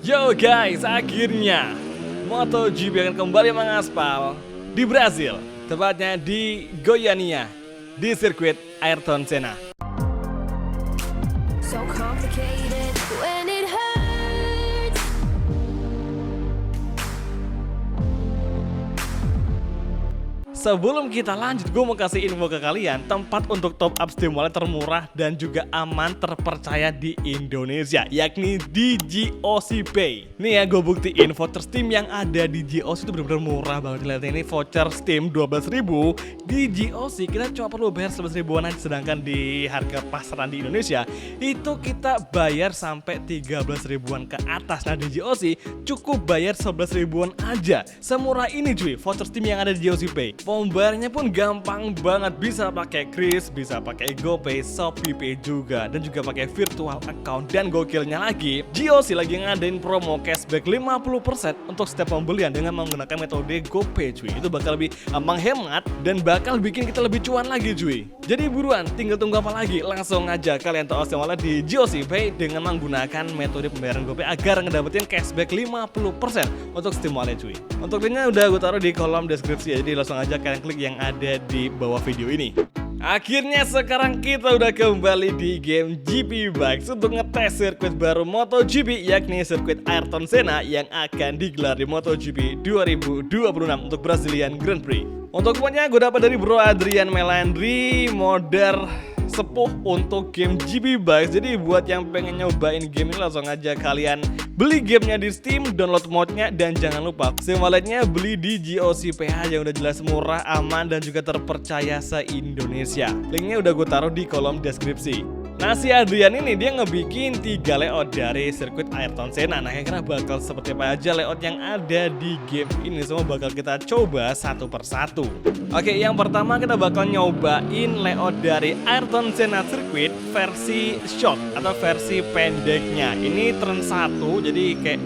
Yo guys, akhirnya MotoGP akan kembali mengaspal di Brazil, tepatnya di Goiânia, di sirkuit Ayrton Senna. So complicated when it hurts. Sebelum kita lanjut, gue mau kasih info ke kalian tempat untuk top up Steam Wallet termurah dan juga aman terpercaya di Indonesia, yakni di GOC Pay. Nih ya, gue buktiin voucher Steam yang ada di GOC itu bener-bener murah banget. Lihat ini voucher Steam 12.000 di GOC kita cuma perlu bayar 11 ribuan aja, sedangkan di harga pasaran di Indonesia itu kita bayar sampai 13 ribuan ke atas. Nah di GOC cukup bayar 11 ribuan aja. Semurah ini cuy voucher Steam yang ada di GOC Pay. Pembayarannya pun gampang banget, bisa pakai Kris, bisa pakai GoPay, Shopee Pay juga, dan juga pakai virtual account. Dan gokilnya lagi, GOC lagi ngadain promo cashback 50% untuk setiap pembelian dengan menggunakan metode GoPay cuy. Itu bakal lebih menghemat dan bakal bikin kita lebih cuan lagi cuy. Jadi buruan, tinggal tunggu apa lagi? Langsung aja kalian top up Steam Wallet di GOC Pay dengan menggunakan metode pembayaran GoPay agar ngedapetin cashback 50% untuk Steam Wallet cuy. Untuk linknya udah gue taruh di kolom deskripsi ya, jadi langsung aja kalian klik yang ada di bawah video ini. Akhirnya sekarang kita udah kembali di game GP Bikes untuk ngetes sirkuit baru MotoGP, yakni sirkuit Ayrton Senna yang akan digelar di MotoGP 2026 untuk Brazilian Grand Prix. Untuk poinnya gue dapat dari Bro Adrian Melandri, modder sepuh untuk game GP Bikes. Jadi buat yang pengen nyobain game ini langsung aja kalian beli gamenya di Steam, download modnya, dan jangan lupa Steam Walletnya beli di GOC PH yang udah jelas murah, aman, dan juga terpercaya se-Indonesia. Linknya udah gue taruh di kolom deskripsi. Nah si Adrian ini dia ngebikin 3 layout dari sirkuit Ayrton Senna. Nah kira-kira bakal seperti apa aja layout yang ada di game ini, semua bakal kita coba satu persatu. Oke, yang pertama kita bakal nyobain layout dari Ayrton Senna Circuit versi short atau versi pendeknya. Ini turn 1, jadi kayak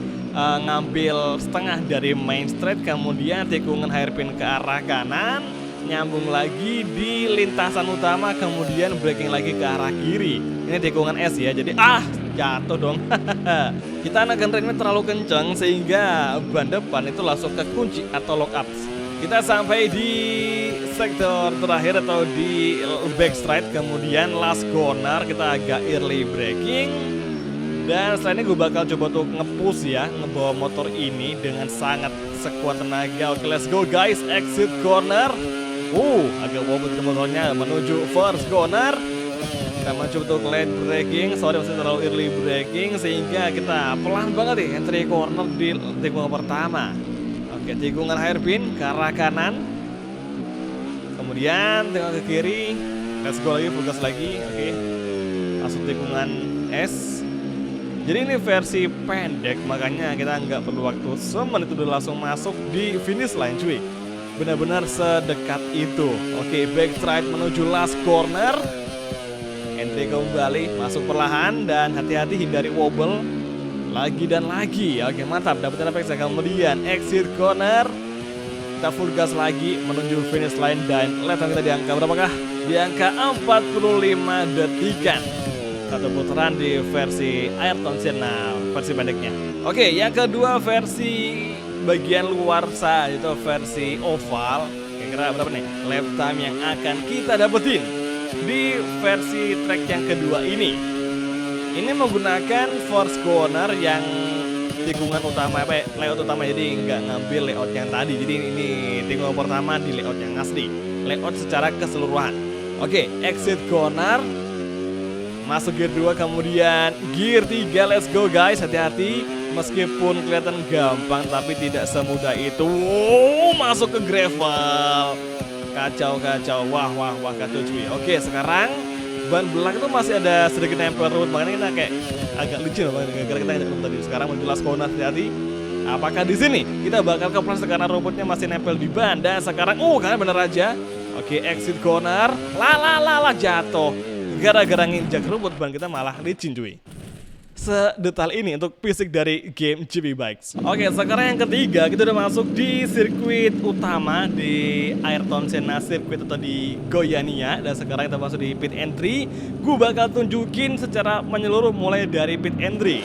ngambil setengah dari main straight, kemudian tikungan hairpin ke arah kanan, nyambung lagi di lintasan utama, kemudian braking lagi ke arah kiri. Ini tikungan S ya, jadi jatuh dong. Kita akan remnya terlalu kencang sehingga ban depan itu langsung ke kunci atau lock up. Kita sampai di sektor terakhir atau di backstride, kemudian last corner kita agak early braking. Dan setelah ini gue bakal coba untuk nge-push ya, ngebawa motor ini dengan sangat sekuat tenaga. Oke, let's go guys, exit corner. Agak wobble ke motornya menuju first corner. Kita mencoba untuk late braking, masih terlalu early braking sehingga kita pelan banget nih entry corner di tikungan pertama. Oke, tikungan hairpin ke arah kanan, kemudian tikungan ke kiri. Let's go lagi, fokus lagi. Oke, langsung tikungan S. Jadi ini versi pendek, makanya kita nggak perlu waktu semenit itu udah langsung masuk di finish line cuy. Benar-benar sedekat itu. Oke, backstride menuju last corner. Entry kembali, masuk perlahan dan hati-hati hindari wobble. Lagi dan lagi. Oke, mantap, dapetin efek. Kemudian exit corner. Kita full gas lagi menuju finish line dan lihat kita di angka berapakah? Di angka 45 detikan. Satu putaran di versi Ayrton Senna versi pendeknya. Oke, yang kedua versi bagian luar sah, itu versi oval. Kira-kira berapa nih lap time yang akan kita dapetin di versi track yang kedua ini? Ini menggunakan first corner yang tikungan utama, layout utama, jadi nggak ngambil layout yang tadi. Jadi ini tikungan pertama di layout yang asli, layout secara keseluruhan. Oke, exit corner, masuk gear 2, kemudian gear 3, let's go guys, hati-hati. Meskipun kelihatan gampang tapi tidak semudah itu. Masuk ke gravel. Kacau, wah kacau cuy. Oke, sekarang ban belakang itu masih ada sedikit nempel rumput, makanya kita kayak agak licin gara-gara kita nggak tadi. Sekarang menuju last corner, hati-hati. Apakah di sini kita bakal kepleset karena rumputnya masih nempel di ban? Dan sekarang karena bener aja. Oke, exit corner. Jatuh. Gara-gara nginjak rumput, ban kita malah licin cuy. Sedetail ini untuk fisik dari game GP Bikes. Oke, sekarang yang ketiga kita udah masuk di sirkuit utama di Ayrton Senna Circuit atau di Goiânia. Dan sekarang kita masuk di pit entry. Gue bakal tunjukin secara menyeluruh mulai dari pit entry.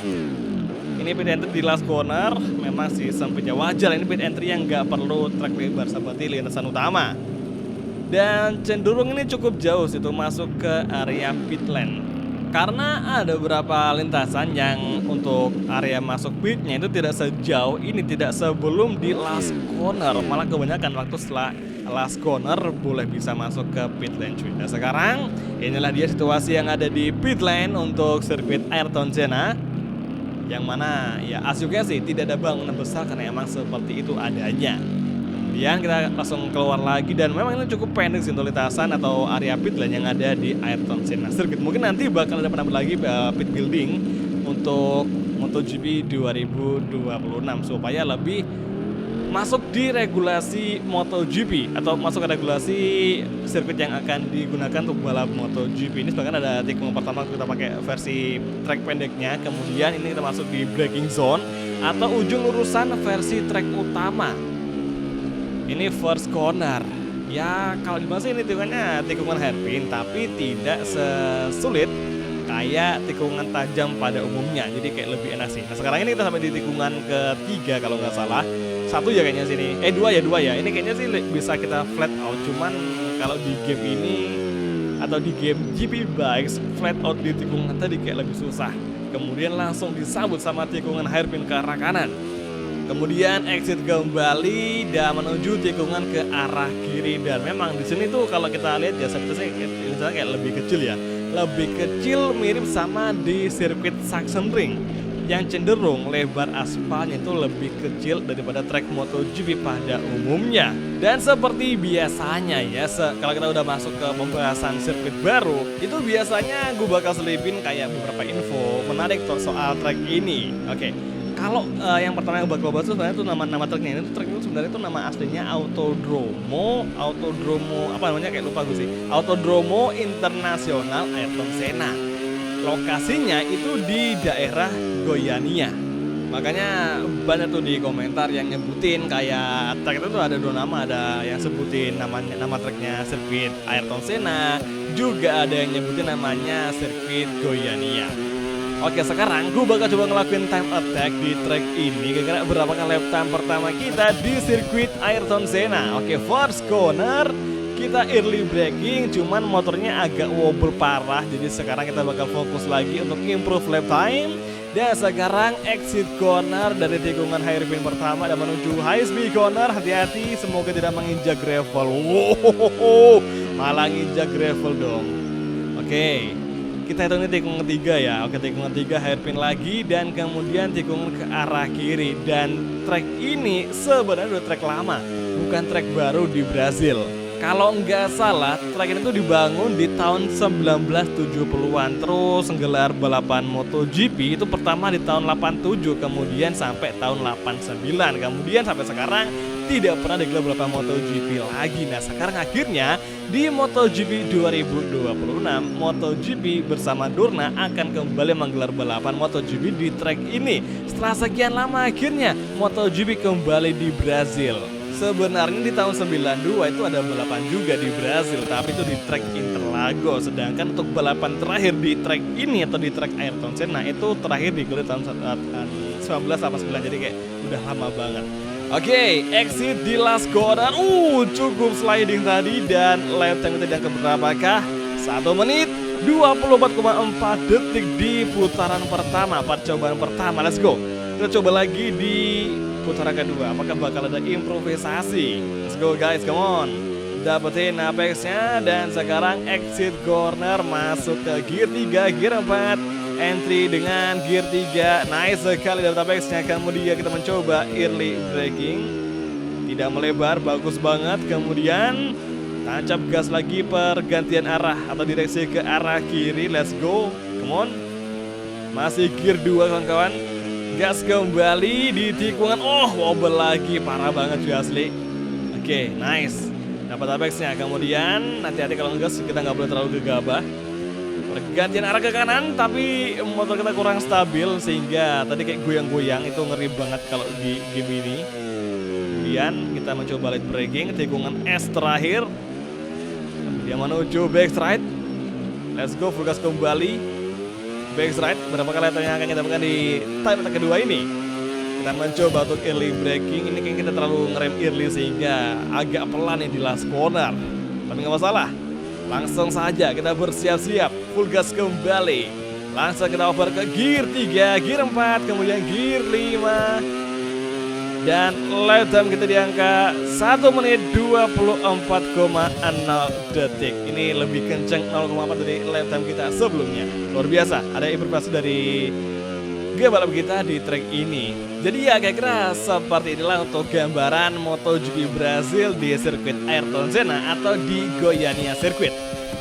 Ini pit entry di last corner, memang sih sempitnya wajar. Ini pit entry yang nggak perlu track lebar seperti lintasan utama. Dan cenderung ini cukup jauh situ masuk ke area pit lane. Karena ada beberapa lintasan yang untuk area masuk pitnya itu tidak sejauh ini, tidak sebelum di last corner. Malah kebanyakan waktu setelah last corner boleh bisa masuk ke pit lane cuy. Nah sekarang inilah dia situasi yang ada di pit lane untuk sirkuit Ayrton Senna. Yang mana ya as you can see tidak ada bangunan besar karena emang seperti itu adanya. Kemudian kita langsung keluar lagi dan memang ini cukup pendek sih untuk lintasan atau area pit lane yang ada di Ayrton Senna Circuit. Mungkin nanti bakal ada penambah lagi pit building untuk MotoGP 2026 supaya lebih masuk di regulasi MotoGP atau masuk ke regulasi sirkuit yang akan digunakan untuk balap MotoGP. Ini bahkan ada tikungan pertama kita pakai versi track pendeknya, kemudian ini kita masuk di braking zone atau ujung lurusan versi track utama. Ini first corner. Ya kalau di sih ini tikungan hairpin tapi tidak sesulit kayak tikungan tajam pada umumnya. Jadi kayak lebih enak sih. Nah sekarang ini kita sampai di tikungan ketiga kalau nggak salah. Satu ya kayaknya sini. Dua ya. Ini kayaknya sih bisa kita flat out. Cuman kalau di game ini atau di game GP Bikes flat out di tikungan tadi kayak lebih susah. Kemudian langsung disambut sama tikungan hairpin ke arah kanan. Kemudian exit kembali dan menuju tikungan ke arah kiri. Dan memang di sini tuh kalau kita lihat ya sebenarnya kayak lebih kecil ya. Lebih kecil mirip sama di sirkuit Sachsenring yang cenderung lebar aspalnya itu lebih kecil daripada track MotoGP pada umumnya. Dan seperti biasanya ya, kalau kita udah masuk ke pembahasan sirkuit baru, itu biasanya gue bakal selipin kayak beberapa info menarik soal track ini. Oke. Kalau yang pertama yang bakal bahas itu sebenarnya itu nama truknya. Ini truk itu sebenarnya itu nama aslinya Autodromo apa namanya kayak lupa gue sih. Autodromo Internasional Ayrton Senna. Lokasinya itu di daerah Goiânia. Makanya banyak tuh di komentar yang nyebutin kayak truk itu tuh ada dua nama, ada yang sebutin nama truknya sirkuit Ayrton Senna, juga ada yang nyebutin namanya sirkuit Goiânia. Oke sekarang gue bakal coba ngelakuin time attack di track ini kira-kira berapa kan lap time pertama kita di sirkuit Ayrton Senna. Oke first corner kita early braking cuman motornya agak wobble parah. Jadi sekarang kita bakal fokus lagi untuk improve lap time. Dan sekarang exit corner dari tikungan hairpin pertama dan menuju high speed corner. Hati-hati semoga tidak menginjak gravel. Wow, malah nginjak gravel dong. Oke. Kita hitung ini tikungan ketiga ya. Oke tikungan ketiga hairpin lagi dan kemudian tikungan ke arah kiri. Dan track ini sebenarnya udah track lama, bukan track baru di Brazil. Kalau nggak salah track ini tuh dibangun di tahun 1970-an. Terus nggelar balapan MotoGP itu pertama di tahun 87, kemudian sampai tahun 89, kemudian sampai sekarang tidak pernah digelar balapan MotoGP lagi. Nah sekarang akhirnya di MotoGP 2026 MotoGP bersama Dorna akan kembali menggelar balapan MotoGP di track ini. Setelah sekian lama akhirnya MotoGP kembali di Brazil. Sebenarnya di tahun 92 itu ada balapan juga di Brazil, tapi itu di track Interlagos. Sedangkan untuk balapan terakhir di track ini atau di track Ayrton Senna itu terakhir digelar tahun 1989, jadi kayak udah lama banget. Oke, exit di last corner. Cukup sliding tadi dan lap time kita yang keberapakah? 1 menit 24,4 detik di putaran pertama, percobaan pertama. Let's go. Kita coba lagi di putaran kedua, apakah bakal ada improvisasi? Let's go guys, come on. Dapetin apexnya dan sekarang exit corner masuk ke gear 3, gear 4, entry dengan gear 3. Nice sekali dapet apexnya. Kemudian kita mencoba early braking, tidak melebar, bagus banget. Kemudian tancap gas lagi, pergantian arah atau direksi ke arah kiri. Let's go, come on. Masih gear 2 kawan-kawan. Gas kembali di tikungan. Wobble lagi, parah banget cuy asli. Oke, nice. Dapat apexnya. Kemudian hati-hati kalau ngegas, kita nggak boleh terlalu gegabah. Pergantian arah ke kanan, tapi motor kita kurang stabil sehingga tadi kayak goyang-goyang. Itu ngeri banget kalau di game ini. Kemudian kita mencoba light braking, tikungan S terakhir. Kemudian menuju backstride. Let's go, full gas kembali. backslide. Berapa kali item yang akan kita dapatkan di time attack kedua ini? Kita mencoba untuk early braking. Ini kan kita terlalu ngerem early sehingga agak pelan nih di last corner. Tapi nggak masalah. Langsung saja kita bersiap-siap. Full gas kembali. Langsung kita over ke gear 3, gear 4, kemudian gear 5. Dan lap time kita di angka 1 menit 24,0 detik. Ini lebih kenceng 0,4 dari lap time kita sebelumnya. Luar biasa, ada improvisasi dari balap kita di track ini. Jadi ya kira-kira seperti inilah untuk gambaran MotoGP Brazil di sirkuit Ayrton Senna atau di Goiânia Circuit.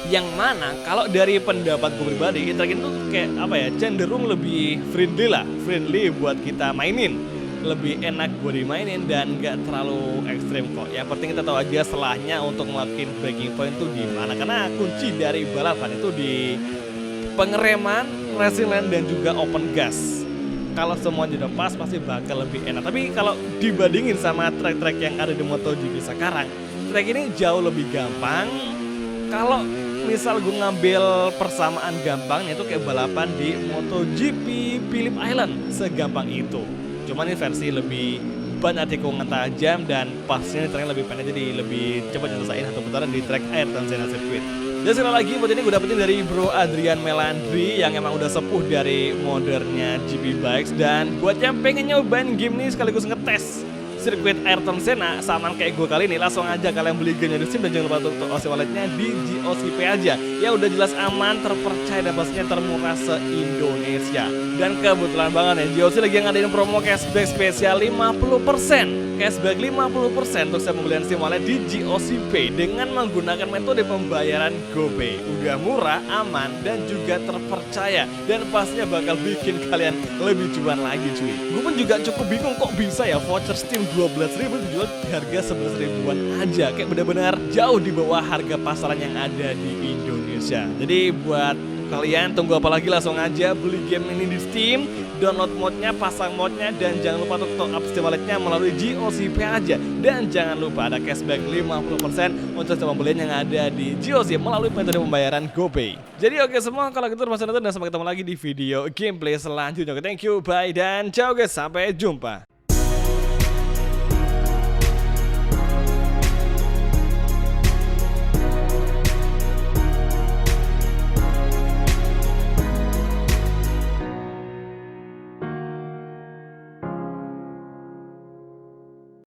Yang mana kalau dari pendapatku pribadi, track itu kayak apa ya, cenderung lebih friendly buat kita mainin. Lebih enak buat dimainin dan nggak terlalu ekstrim kok. Yang penting kita tahu aja salahnya untuk ngelakuin braking point itu di mana. Karena kunci dari balapan itu di pengereman, racing line dan juga open gas. Kalau semuanya udah pas pasti bakal lebih enak. Tapi kalau dibandingin sama track-track yang ada di MotoGP sekarang, track ini jauh lebih gampang. Kalau misal gue ngambil persamaan gampangnya itu kayak balapan di MotoGP Phillip Island, segampang itu. Cuman ini versi lebih banyak tikungan tajam dan pasnya tracknya lebih pendek, jadi lebih cepat nyelesain satu putaran di track Ayrton Senna Circuit. Dan sekali lagi buat ini gue dapetin dari Bro Adrian Melandri yang emang udah sepuh dari modernnya GP Bikes. Dan buat yang pengen nyobain game ini sekaligus ngetes sirkuit Ayrton Senna sama kayak gue kali ini, langsung aja kalian beli game di Steam dan jangan lupa untuk OC walletnya di GOCP aja. Ya udah jelas aman, terpercaya dan pastinya termurah se-Indonesia. Dan kebetulan banget ya, GOC lagi ngadain promo cashback spesial 50%. Cashback 50% untuk setiap pembelian Steam wallet di GOCP dengan menggunakan metode pembayaran GoPay. Udah murah, aman, dan juga terpercaya. Dan pastinya bakal bikin kalian lebih cuan lagi cuy. Gue pun juga cukup bingung kok bisa ya voucher Steam 12.000 dijual harga 11.000-an aja. Kayak benar-benar jauh di bawah harga pasaran yang ada di Indonesia. Jadi buat kalian tunggu apa lagi, langsung aja beli game ini di Steam, download modnya, pasang modnya, dan jangan lupa untuk top up Steam walletnya melalui GOCP aja. Dan jangan lupa ada cashback 50% untuk setiap pembelian yang ada di GOC melalui metode pembayaran GoPay. Jadi oke semua, kalau gitu masa nonton dan sampai ketemu lagi di video gameplay selanjutnya. Thank you, bye, dan ciao guys, sampai jumpa.